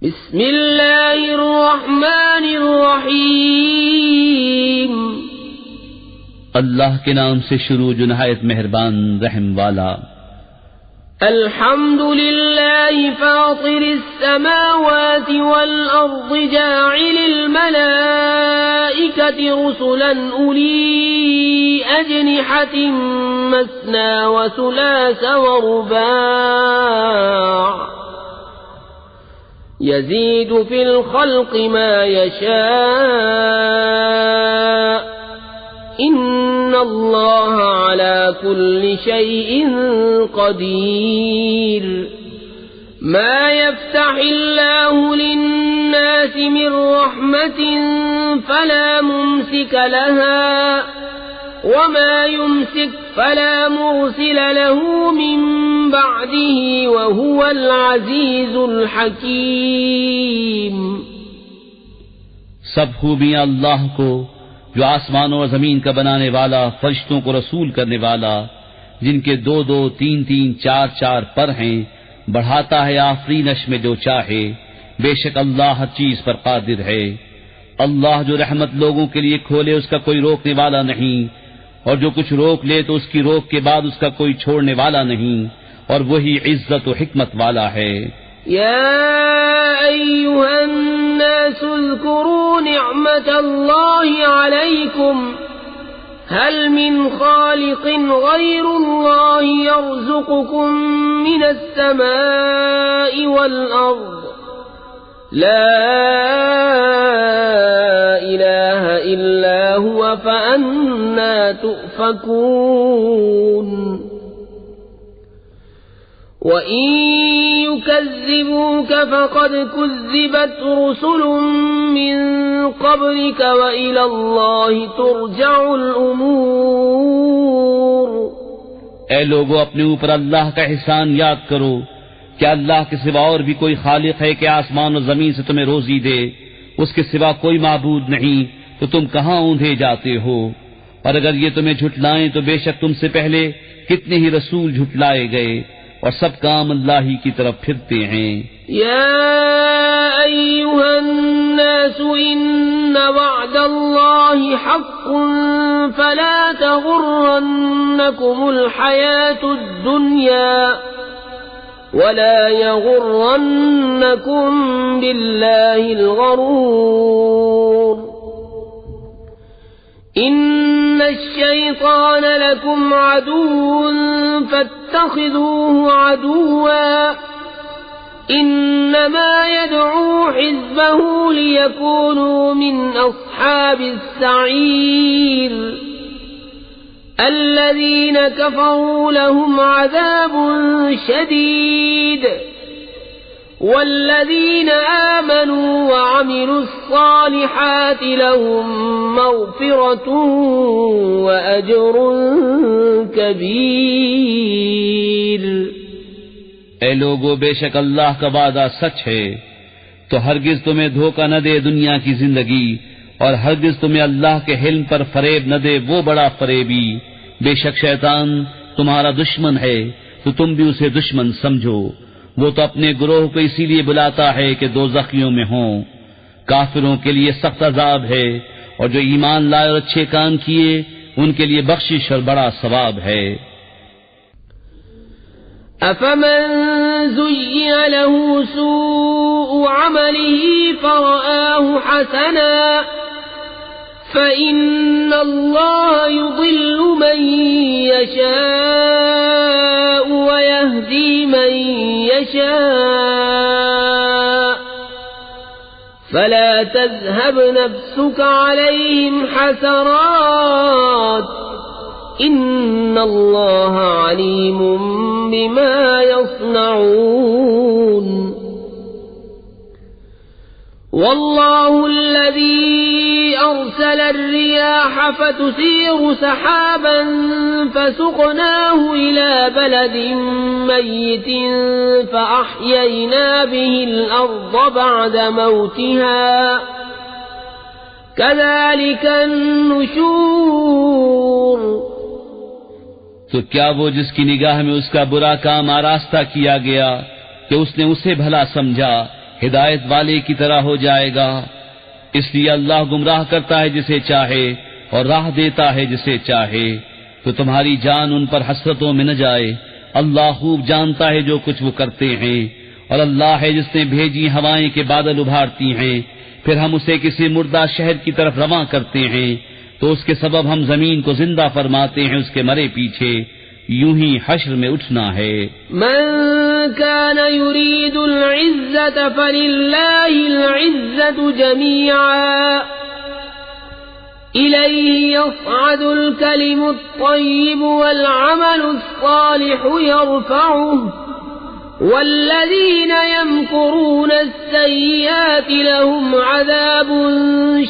بسم اللہ الرحمن الرحیم اللہ کے نام سے شروع جو نہایت مہربان رحم والا۔ الحمد للہ فاطر السماوات والارض جاعل الملائکة رسلا اولی اجنحة مثنى وثلاث ورباع يزيد في الخلق ما يشاء إن الله على كل شيء قدير ما يفتح الله للناس من رحمة فلا ممسك لها وما يمسك فلا مرسل له من بعده وهو العزيز الحكيم۔ سب خوبیاں اللہ کو جو آسمانوں اور زمین کا بنانے والا، فرشتوں کو رسول کرنے والا، جن کے دو دو تین تین چار چار پر ہیں، بڑھاتا ہے آفرینش میں جو چاہے، بے شک اللہ ہر چیز پر قادر ہے۔ اللہ جو رحمت لوگوں کے لیے کھولے اس کا کوئی روکنے والا نہیں، اور جو کچھ روک لے تو اس کی روک کے بعد اس کا کوئی چھوڑنے والا نہیں، اور وہی عزت و حکمت والا ہے۔ یا ایھا الناس اذکروا نعمت اللہ علیکم هل من خالق غیر اللہ یرزقکم من السماء والارض لا الہ الا هو فأنا تؤفکون۔ وَإِن يُكَذِّبُوكَ فَقَدْ كُذِّبَتْ رُسُلٌ مِّن قَبْلِكَ وَإِلَى اللَّهِ تُرْجَعُ الْأُمُورُ۔ اے لوگو اپنے اوپر اللہ کا احسان یاد کرو، کیا اللہ کے سوا اور بھی کوئی خالق ہے کہ آسمان و زمین سے تمہیں روزی دے؟ اس کے سوا کوئی معبود نہیں، تو تم کہاں اوندھے جاتے ہو؟ اور اگر یہ تمہیں جھٹلائیں تو بے شک تم سے پہلے کتنے ہی رسول جھٹلائے گئے، اور سب کام اللہ ہی کی طرف پھرتے ہیں۔ یا ایھا الناس ان وعد اللہ حق فلا تغرنکم الحیاة الدنیا ولا یغرنکم باللہ الغرور۔ ان الشیطان لکم عدو فاتخذوه عدوا انما يدعو حزبه ليكونوا من اصحاب السعير۔ الذين كفروا لهم عذاب شديد والذين آمنوا وعملوا الصالحات لهم مغفرة وأجر كبير۔ اے لوگو بے شک اللہ کا وعدہ سچ ہے، تو ہرگز تمہیں دھوکہ نہ دے دنیا کی زندگی، اور ہرگز تمہیں اللہ کے حلم پر فریب نہ دے وہ بڑا فریبی۔ بے شک شیطان تمہارا دشمن ہے، تو تم بھی اسے دشمن سمجھو۔ وہ تو اپنے گروہ کو اسی لیے بلاتا ہے کہ دوزخیوں میں ہوں۔ کافروں کے لیے سخت عذاب ہے، اور جو ایمان لائے اور اچھے کام کیے ان کے لیے بخشش اور بڑا ثواب ہے۔ افمن زین له سوء عمله فرآه حسنا فإن الله يضل من يشاء ويهدي من يشاء فلا تذهب نفسك عليهم حسرات إن الله عليم بما يصنعون۔ والله الذي أرسل الرياح فتثير سحابا فسقناه إلى بلد ميت فأحيينا به الأرض بعد موتها كذلك النشور۔ تو کیا وہ جس کی نگاہ میں اس کا برا کام آراستہ کیا گیا کہ اس نے اسے بھلا سمجھا ہدایت والے کی طرح ہو جائے گا. اس لیے اللہ گمراہ کرتا ہے جسے چاہے اور راہ دیتا ہے جسے چاہے. تو تمہاری جان ان پر حسرتوں میں نہ جائے. اللہ خوب جانتا ہے جو کچھ وہ کرتے ہیں. اور اللہ ہے جس نے بھیجی ہوائیں کے بادل ابھارتی ہیں، پھر ہم اسے کسی مردہ شہر کی طرف رواں کرتے ہیں، تو اس کے سبب ہم زمین کو زندہ فرماتے ہیں اس کے مرے پیچھے. یوں ہی حشر میں اٹھنا ہے. من كان يريد العزة فلله العزة جميعا إليه يصعد الكلم الطيب والعمل الصالح يرفعه والذين يمكرون السيئات لهم عذاب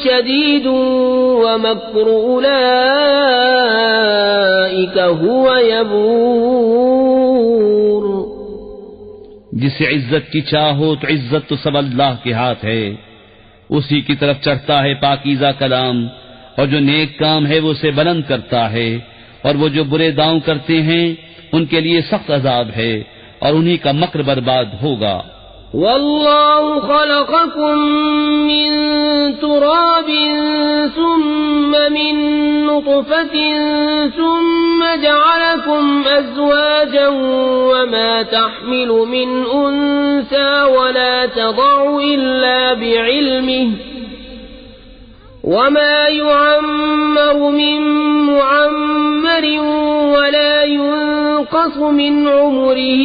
شديد ومكر أولئك هو يبور. جسے عزت کی چاہو تو عزت تو سب اللہ کے ہاتھ ہے. اسی کی طرف چڑھتا ہے پاکیزہ کلام، اور جو نیک کام ہے وہ اسے بلند کرتا ہے. اور وہ جو برے داؤں کرتے ہیں ان کے لیے سخت عذاب ہے، اور انہی کا مکر برباد ہوگا. والله خلقكم من تراب ثم من نطفة ثم جعلكم أزواجا وما تحمل من أنثى ولا تضع إلا بعلمه وما يعمر من معمر ولا ينقص من عمره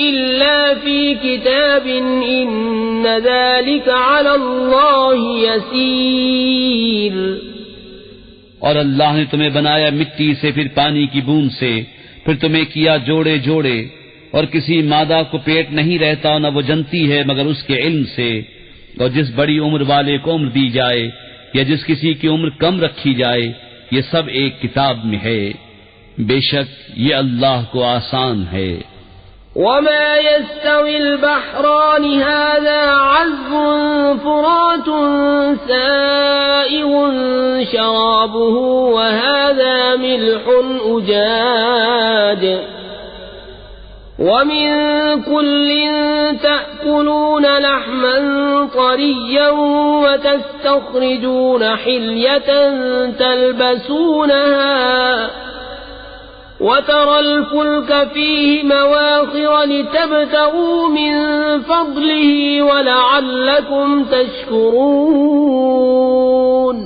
إلا في كتاب إن ذلك على الله يسير. اور اللہ نے تمہیں بنایا مٹی سے، پھر پانی کی بوند سے، پھر تمہیں کیا جوڑے جوڑے، اور کسی مادہ کو پیٹ نہیں رہتا نہ وہ جنتی ہے مگر اس کے علم سے. اور جس بڑی عمر والے کو عمر دی جائے یا جس کسی کی عمر کم رکھی جائے، یہ سب ایک کتاب میں ہے. بے شک یہ اللہ کو آسان ہے. وما يستوي البحران هذا عذب فرات سائغ شرابه وهذا ملح أجاج ومن كل تأكلون لحما طريا وتستخرجون حلية تلبسونها وترى الفلك فيه مواخر لتبتغوا من فضله ولعلكم تشكرون.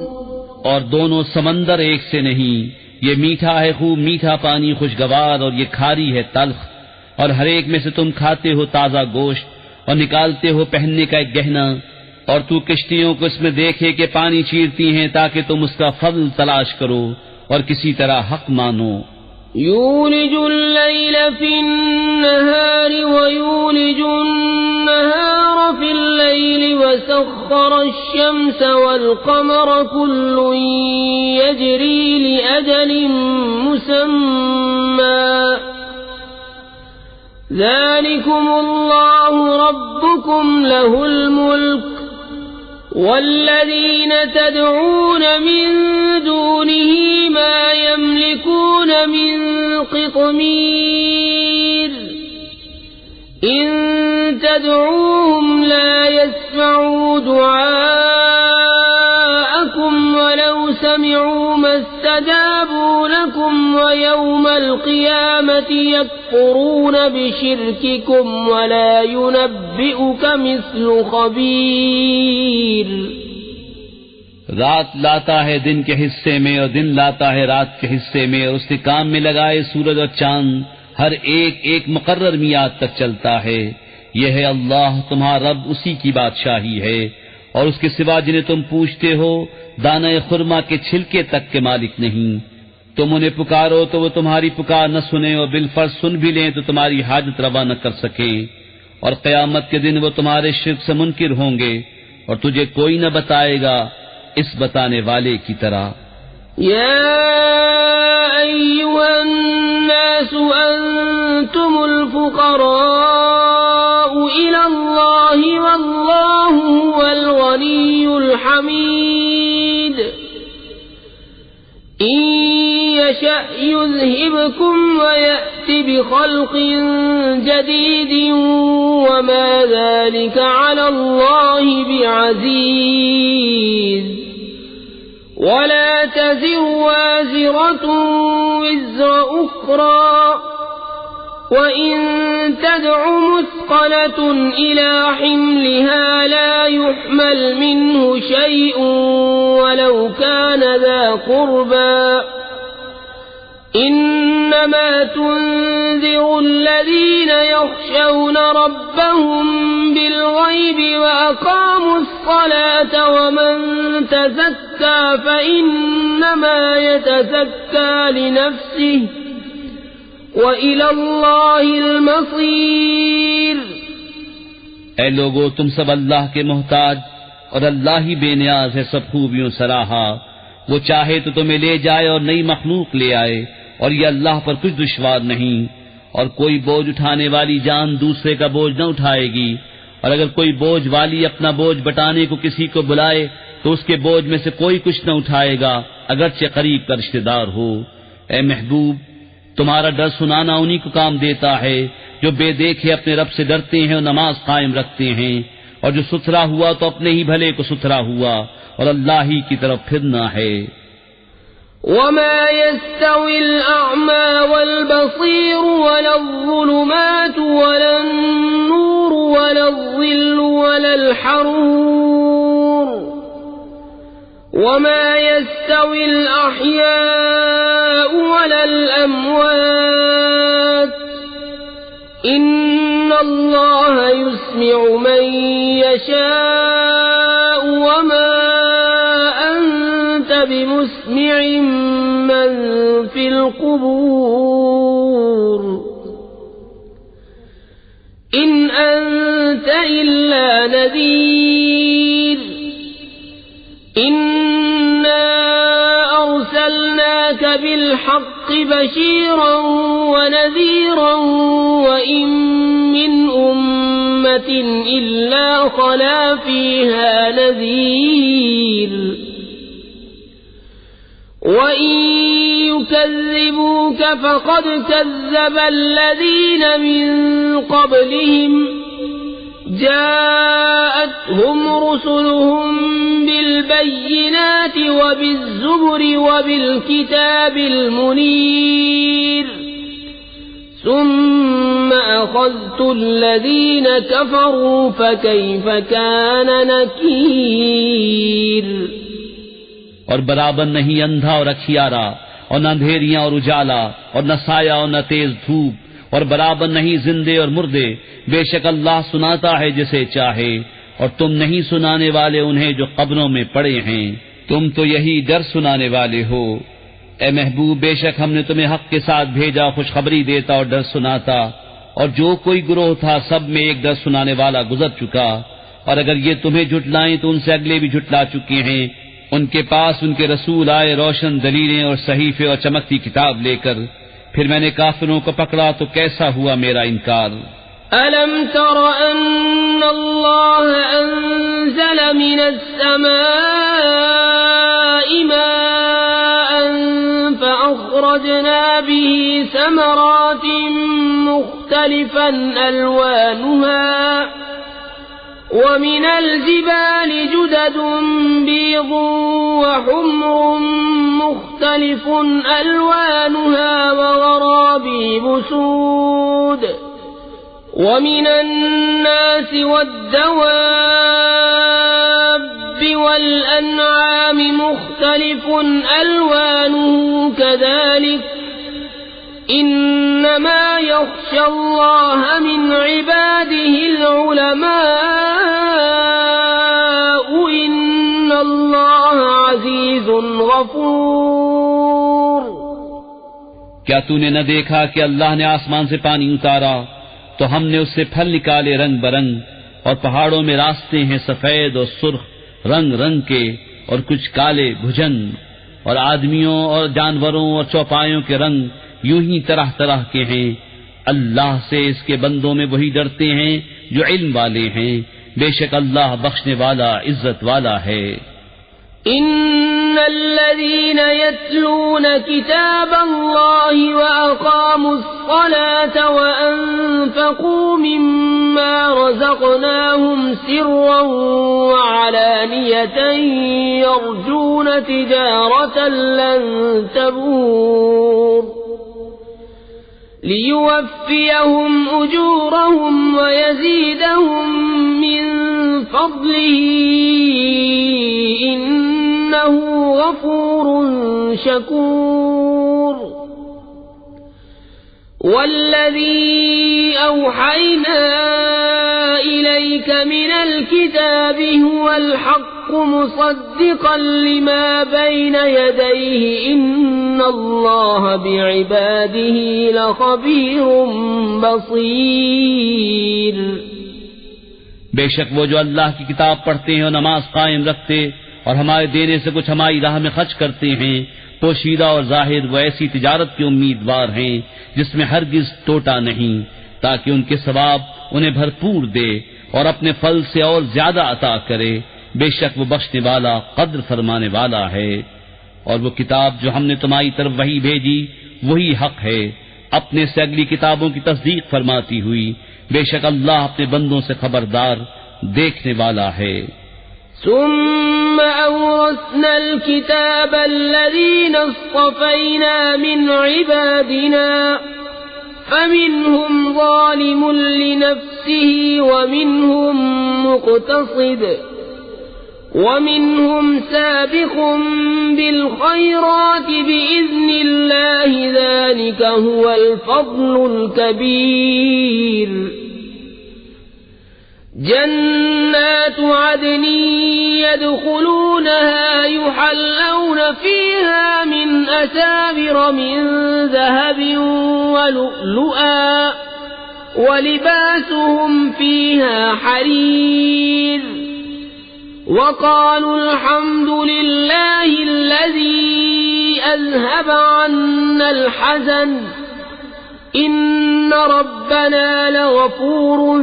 اور دونوں سمندر ایک سے نہیں. یہ میٹھا ہے خوب میٹھا پانی خوشگوار، اور یہ کھاری ہے تلخ. اور ہر ایک میں سے تم کھاتے ہو تازہ گوشت اور نکالتے ہو پہننے کا ایک گہنا. اور تو کشتیوں کو اس میں دیکھے کہ پانی چیرتی ہیں تاکہ تم اس کا فضل تلاش کرو اور کسی طرح حق مانو. يولج الليل في النهار ويولج النهار في الليل وسخر الشمس والقمر كل يجري لأجل مسمى ذلكم الله ربكم له الملك والذين تدعون من دونه ما يملكون من قطمير إن تدعوهم لا يسمعوا دعاءكم ولو سمعوا ما استجابوا لكم ويوم القيامة يكفرون بشرككم ولا ينبئك مثل خبير. رات لاتا ہے دن کے حصے میں اور دن لاتا ہے رات کے حصے میں، اور اس کے کام میں لگائے سورج اور چاند، ہر ایک ایک مقرر میعاد تک چلتا ہے. یہ ہے اللہ تمہارا رب، اسی کی بادشاہی ہے. اور اس کے سوا جنہیں تم پوچھتے ہو دانہ خرما کے چھلکے تک کے مالک نہیں. تم انہیں پکارو تو وہ تمہاری پکار نہ سنیں، اور بالفرض سن بھی لیں تو تمہاری حاجت روا نہ کر سکیں. اور قیامت کے دن وہ تمہارے شرک سے منکر ہوں گے، اور تجھے کوئی نہ بتائے گا اس بتانے والے کی طرح. يا أيها الناس أنتم الفقراء إلى الله والله هو الغني الحميد إن يشأ يذهبكم ويأتي بخلق جديد وما ذلك على الله بعزيز ولا تزر وازرة وزر أخرى وإن تدع مثقلة إلى حملها لا يحمل منه شيء ولو كان ذا قربى إنما تنذر الذين يخشون ربهم بالغيب وأقاموا الصلاة ومن تزكى فإنما يتزكى لنفسه وَإِلَى اللَّهِ الْمَصِيرُ۔ اے لوگو، تم سب اللہ کے محتاج اور اللہ ہی بے نیاز ہے سب خوبیوں سراہا۔ وہ چاہے تو تمہیں لے جائے اور نئی مخلوق لے آئے، اور یہ اللہ پر کچھ دشوار نہیں۔ اور کوئی بوجھ اٹھانے والی جان دوسرے کا بوجھ نہ اٹھائے گی، اور اگر کوئی بوجھ والی اپنا بوجھ بٹانے کو کسی کو بلائے تو اس کے بوجھ میں سے کوئی کچھ نہ اٹھائے گا، اگرچہ قریب کا رشتہ دار ہو۔ اے محبوب، تمہارا ڈر سنانا انہی کو کام دیتا ہے جو بے دیکھے اپنے رب سے ڈرتے ہیں اور نماز قائم رکھتے ہیں، اور جو ستھرا ہوا تو اپنے ہی بھلے کو ستھرا ہوا، اور اللہ ہی کی طرف پھرنا ہے۔ وما يستوي الأعمى والبصير ولا الظلمات ولا النور ولا الظل ولا الحرور وما يستوي الأحياء ولا الأموات إن الله يسمع من يشاء وما أنت بمسمع من في القبور إن أنت إلا نذير إنا أرسلناك بالحق بشيرا ونذيرا وإن من أمة إلا خلا فيها نذير وَإِن يُكَذِّبُوكَ فَقَدْ كَذَّبَ الَّذِينَ مِن قَبْلِهِمْ جَاءَتْهُمْ رُسُلُهُم بِالْبَيِّنَاتِ وَبِالزُّبُرِ وَبِالْكِتَابِ الْمُنِيرِ ثُمَّ أَخَذْتُ الَّذِينَ كَفَرُوا فَكَيْفَ كَانَ نَكِيرِ۔ اور برابر نہیں اندھا اور اکھیارا، اور نہ اندھیریاں اور اجالا، اور نہ سایہ اور نہ تیز دھوپ، اور برابر نہیں زندے اور مردے۔ بے شک اللہ سناتا ہے جسے چاہے، اور تم نہیں سنانے والے انہیں جو قبروں میں پڑے ہیں، تم تو یہی ڈر سنانے والے ہو۔ اے محبوب، بے شک ہم نے تمہیں حق کے ساتھ بھیجا، خوشخبری دیتا اور ڈر سناتا، اور جو کوئی گروہ تھا سب میں ایک ڈر سنانے والا گزر چکا، اور اگر یہ تمہیں جھٹلائیں تو ان سے اگلے بھی جھٹلا چکے ہیں۔ ان کے پاس ان کے رسول آئے روشن دلیلیں اور صحیفے اور چمکتی کتاب لے کر، پھر میں نے کافروں کو پکڑا تو کیسا ہوا میرا انکار۔ أَلَمْ تَرَ أَنَّ اللَّهَ أَنزَلَ مِنَ السَّمَاءِ مَاءً فَأَخْرَجْنَا بِهِ ثَمَرَاتٍ مُخْتَلِفًا أَلْوَانُهَا وَمِنَ الْجِبَالِ جُدَدٌ بِيضٌ وَحُمْرٌ مُخْتَلِفٌ أَلْوَانُهَا وَغَرَابِيبُ سُودٌ وَمِنَ النَّاسِ وَالدَّوَابِّ وَالْأَنْعَامِ مُخْتَلِفٌ أَلْوَانُهُ كَذَلِكَ إِنَّمَا يَخْشَى اللَّهَ مِنْ عِبَادِهِ الْعُلَمَاءُ إِنَّ اللَّهَ عَزِيزٌ غَفُورٌ۔ کیا تو نے نہ دیکھا کہ اللہ نے آسمان سے پانی اتارا تو ہم نے اس سے پھل نکالے رنگ برنگ، اور پہاڑوں میں راستے ہیں سفید اور سرخ رنگ رنگ کے، اور کچھ کالے بھجنگ، اور آدمیوں اور جانوروں اور چوپایوں کے رنگ یوں ہی طرح طرح کے ہیں۔ اللہ سے اس کے بندوں میں وہی ڈرتے ہیں جو علم والے ہیں، بے شک اللہ بخشنے والا عزت والا ہے۔ إن الذين يتلون كتاب الله وأقاموا الصلاة وأنفقوا مما رزقناهم سرا وعلانية يرجون تجارة لن تبور ليوفيهم أجورهم ويزيدهم من فضله إنه غفور شكور والذي أوحينا إليك من الكتاب هو الحق مصدقا لما بين يديه إن الله بعباده لخبير بصير. بے شک وہ جو اللہ کی کتاب پڑھتے ہیں اور نماز قائم رکھتے اور ہمارے دینے سے کچھ ہماری راہ میں خرچ کرتے ہیں پوشیدہ اور ظاہر وہ ایسی تجارت کے امیدوار ہیں جس میں ہرگز ٹوٹا نہیں تاکہ ان کے ثواب انہیں بھرپور دے اور اپنے فضل سے اور زیادہ عطا کرے. بے شک وہ بخشنے والا قدر فرمانے والا ہے. اور وہ کتاب جو ہم نے تمہاری طرف وحی بھیجی وہی حق ہے اپنے سے اگلی کتابوں کی تصدیق فرماتی ہوئی. بے شک اللہ اپنے بندوں سے خبردار دیکھنے والا ہے. ثم أورثنا الكتاب الذين اصطفينا من عبادنا فمنهم ظالم لنفسه ومنهم مقتصد ومنهم سابق بالخيرات بإذن الله ذلك هو الفضل الكبير. جنات عدن يدخلونها يحلون فيها من أساور من ذهب ولؤلؤا ولباسهم فيها حرير وقالوا الحمد لله الذي أذهب عنا الحزن إن ربنا لغفور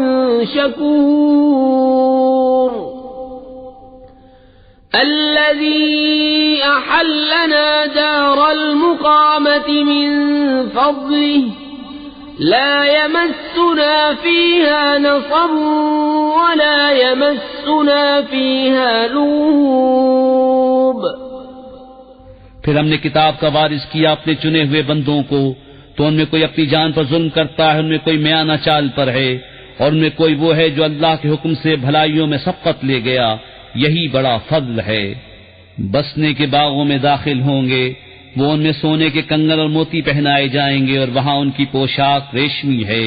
شكور. الذي أحلنا دار المقامة من فضله لا يمسنا فيها نصب ولا يمسنا فيها لغوب. پھر ہم نے کتاب کا وارث کیا اپنے چنے ہوئے بندوں کو تو ان میں کوئی اپنی جان پر ظلم کرتا ہے ان میں کوئی میانہ چال پر ہے اور ان میں کوئی وہ ہے جو اللہ کے حکم سے بھلائیوں میں سبقت لے گیا. یہی بڑا فضل ہے. بسنے کے باغوں میں داخل ہوں گے وہ ان میں سونے کے کنگن اور موتی پہنائے جائیں گے اور وہاں ان کی پوشاک ریشمی ہے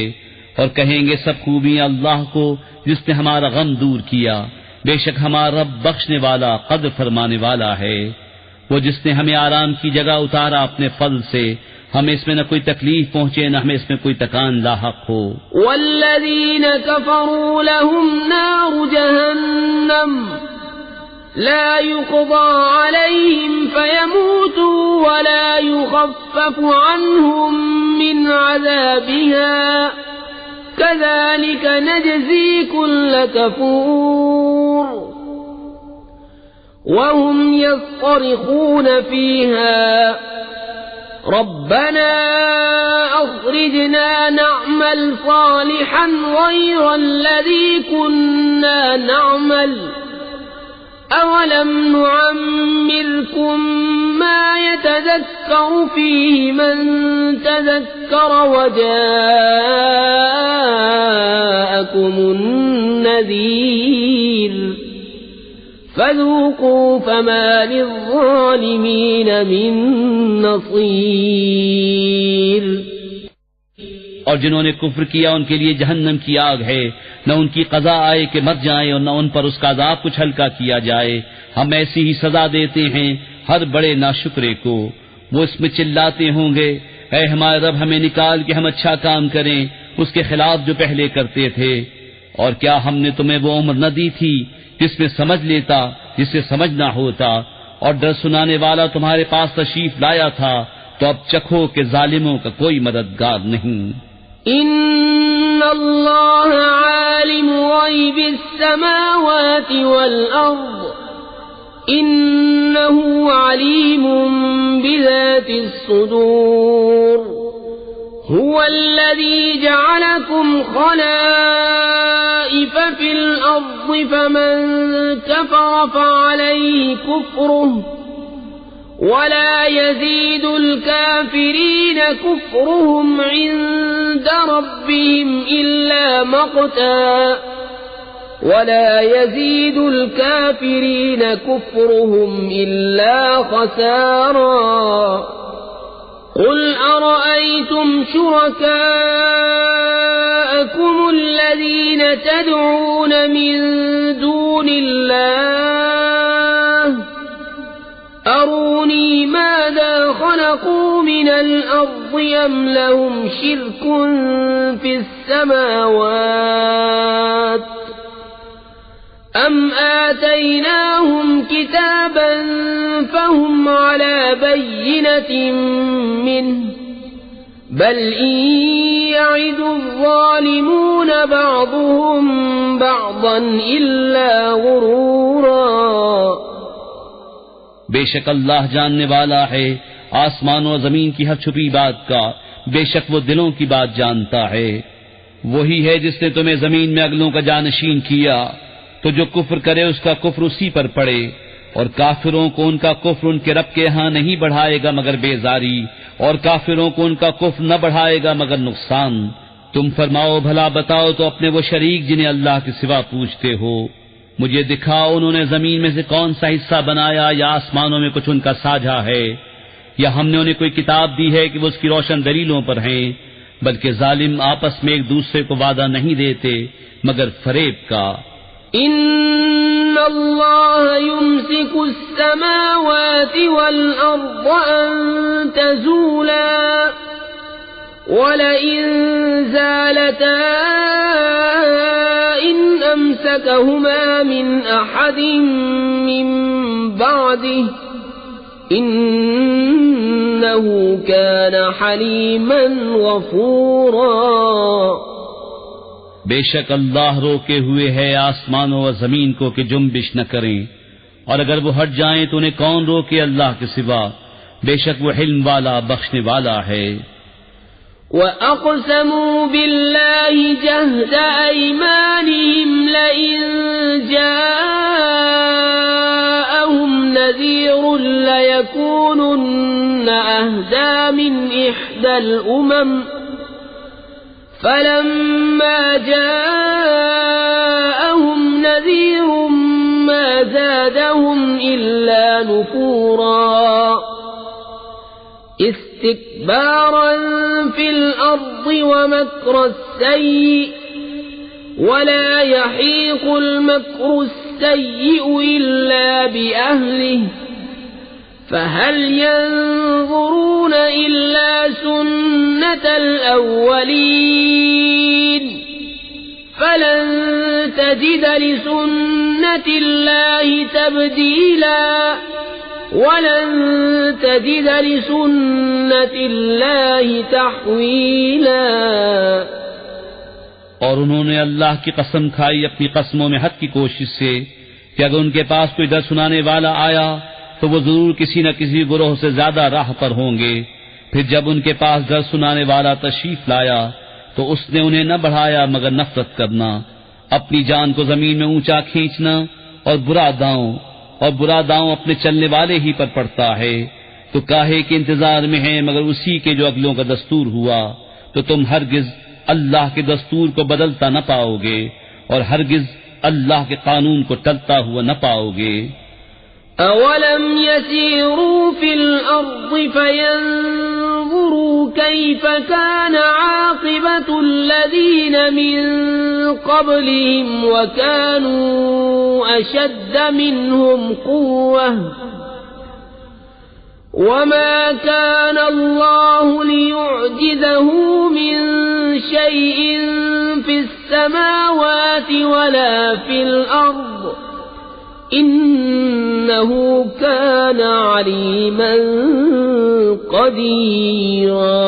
اور کہیں گے سب خوبیاں اللہ کو جس نے ہمارا غم دور کیا. بے شک ہمارا رب بخشنے والا قدر فرمانے والا ہے. وہ جس نے ہمیں آرام کی جگہ اتارا اپنے فضل سے ہمیں اس میں نہ کوئی تکلیف پہنچے نہ ہمیں اس میں کوئی تکان لاحق ہو. والذین کفروا لهم نار جہنم لا يقضى عليهم فيموتوا ولا يخفف عنهم من عذابها كذلك نجزي كل كفور. وهم يصطرخون فيها ربنا أخرجنا نعمل صالحا غير الذي كنا نعمل أولم نعمركم ما يتذكر فيه من تذكر وجاءكم النذير فذوقوا فما للظالمين من نصير. اور جنہوں نے کفر کیا ان کے لیے جہنم کی آگ ہے نہ ان کی قضا آئے کہ مر جائیں اور نہ ان پر اس کا عذاب کچھ ہلکا کیا جائے. ہم ایسی ہی سزا دیتے ہیں ہر بڑے ناشکرے کو. وہ اس میں چلاتے ہوں گے اے ہمارے رب ہمیں نکال کہ ہم اچھا کام کریں اس کے خلاف جو پہلے کرتے تھے. اور کیا ہم نے تمہیں وہ عمر نہ دی تھی جس میں سمجھ لیتا جسے سمجھنا ہوتا اور ڈر سنانے والا تمہارے پاس تشریف لایا تھا تو اب چکھو کہ ظالموں کا کوئی مددگار نہیں. ان اللہ عالم غیب السماوات والارض إنه عليم بذات الصدور هو الذي جعلكم خلائف في الأرض فمن كفر فعليه كفره ولا يزيد الكافرين كفرهم عند ربهم إلا مقتا ولا يزيد الكافرين كفرهم إلا خسارا قل أرأيتم شركاءكم الذين تدعون من دون الله أروني ماذا خلقوا من الأرض أم لهم شرك في السماوات أم آتيناهم كتابا فهم على بينة منه بل إن يعد الظالمون بعضهم بعضا إلا غرورا بے شک اللہ جاننے والا ہے آسمانوں اور زمین کی ہر چھپی بات کا، بے شک وہ دلوں کی بات جانتا ہے۔ وہی ہے جس نے تمہیں زمین میں اگلوں کا جانشین کیا، تو جو کفر کرے اس کا کفر اسی پر پڑے، اور کافروں کو ان کا کفر ان کے رب کے ہاں نہیں بڑھائے گا مگر بیزاری، اور کافروں کو ان کا کفر نہ بڑھائے گا مگر نقصان۔ تم فرماؤ بھلا بتاؤ تو اپنے وہ شریک جنہیں اللہ کے سوا پوچھتے ہو، مجھے دکھاؤ انہوں نے زمین میں سے کون سا حصہ بنایا یا آسمانوں میں کچھ ان کا ساجھا ہے، یا ہم نے انہیں کوئی کتاب دی ہے کہ وہ اس کی روشن دلیلوں پر ہیں، بلکہ ظالم آپس میں ایک دوسرے کو وعدہ نہیں دیتے مگر فریب کا۔ إن الله يمسك السماوات والأرض أن تزولا ولئن زالتا إن أمسكهما من أحد من بعده إنه كان حليما غفورا بے شک اللہ روکے ہوئے ہے آسمانوں اور زمین کو کہ جنبش نہ کریں، اور اگر وہ ہٹ جائیں تو انہیں کون روکے اللہ کے سوا، بے شک وہ حلم والا بخشنے والا ہے۔ وَأَقْسَمُوا بِاللَّهِ جَهْدَ أَيْمَانِهِمْ لَئِن جَاءَهُمْ نَذِيرٌ لَيَكُونُنَّ أَهْدَى مِنْ إِحْدَى الْأُمَمِ فَلَمَّا جَاءَهُمْ نَذِيرٌ مَا زَادَهُمْ إِلَّا نُفُورًا اسْتِكْبَارًا فِي الْأَرْضِ وَمَكْرَ السَّيِّئِ وَلَا يَحِيقُ الْمَكْرُ السَّيِّئُ إِلَّا بِأَهْلِهِ فَهَلْ يَنظُرُونَ إِلَّا سُنَّةَ الْأَوَّلِينَ فَلَن تَجِدَ لِسُنَّةِ اللَّهِ تَبْدِيلًا وَلَن تَجِدَ لِسُنَّةِ اللَّهِ تَحْوِيلًا۔ اور انہوں نے اللہ کی قسم کھائی اپنی قسموں میں حد کی کوشش سے کہ اگر ان کے پاس کوئی در سنانے والا آیا تو وہ ضرور کسی نہ کسی گروہ سے زیادہ راہ پر ہوں گے۔ پھر جب ان کے پاس در سنانے والا تشریف لایا تو اس نے انہیں نہ بڑھایا مگر نفرت کرنا، اپنی جان کو زمین میں اونچا کھینچنا، اور برا داؤں اپنے چلنے والے ہی پر پڑتا ہے۔ تو کاہے کے انتظار میں ہیں مگر اسی کے جو اگلوں کا دستور ہوا، تو تم ہرگز اللہ کے دستور کو بدلتا نہ پاؤ گے اور ہرگز اللہ کے قانون کو ٹلتا ہوا نہ پاؤ گے۔ أَوَلَمْ يَسِيرُوا فِي الْأَرْضِ فَيَنظُرُوا كَيْفَ كَانَ عَاقِبَةُ الَّذِينَ مِن قَبْلِهِمْ وَكَانُوا أَشَدَّ مِنْهُمْ قُوَّةً وَمَا كَانَ اللَّهُ لِيُعْجِزَهُ مِن شَيْءٍ فِي السَّمَاوَاتِ وَلَا فِي الْأَرْضِ إِنَّهُ كَانَ عَلِيمًا قَدِيرًا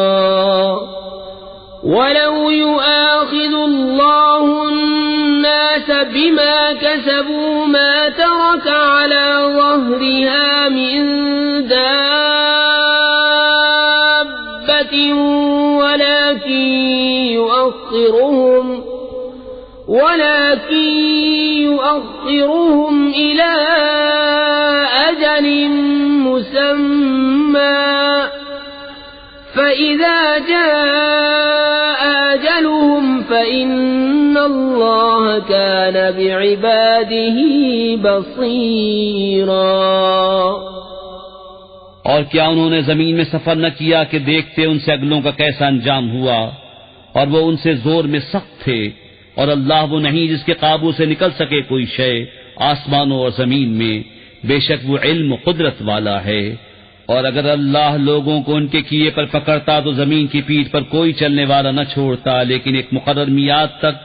وَلَوْ يُؤَاخِذُ اللَّهُ النَّاسَ الناس بما كسبوا ما ترك على ظهرها من دابة ولكن يؤخرهم إلى أجل مسمى فإذا جاء أجلهم فإن الله كان بعباده بصيرا۔ اور کیا انہوں نے زمین میں سفر نہ کیا کہ دیکھتے ان سے اگلوں کا کیسا انجام ہوا، اور وہ ان سے زور میں سخت تھے، اور اللہ وہ نہیں جس کے قابو سے نکل سکے کوئی شے آسمانوں اور زمین میں، بے شک وہ علم و قدرت والا ہے۔ اور اگر اللہ لوگوں کو ان کے کیے پر پکڑتا تو زمین کی پیٹھ پر کوئی چلنے والا نہ چھوڑتا، لیکن ایک مقرر میعاد تک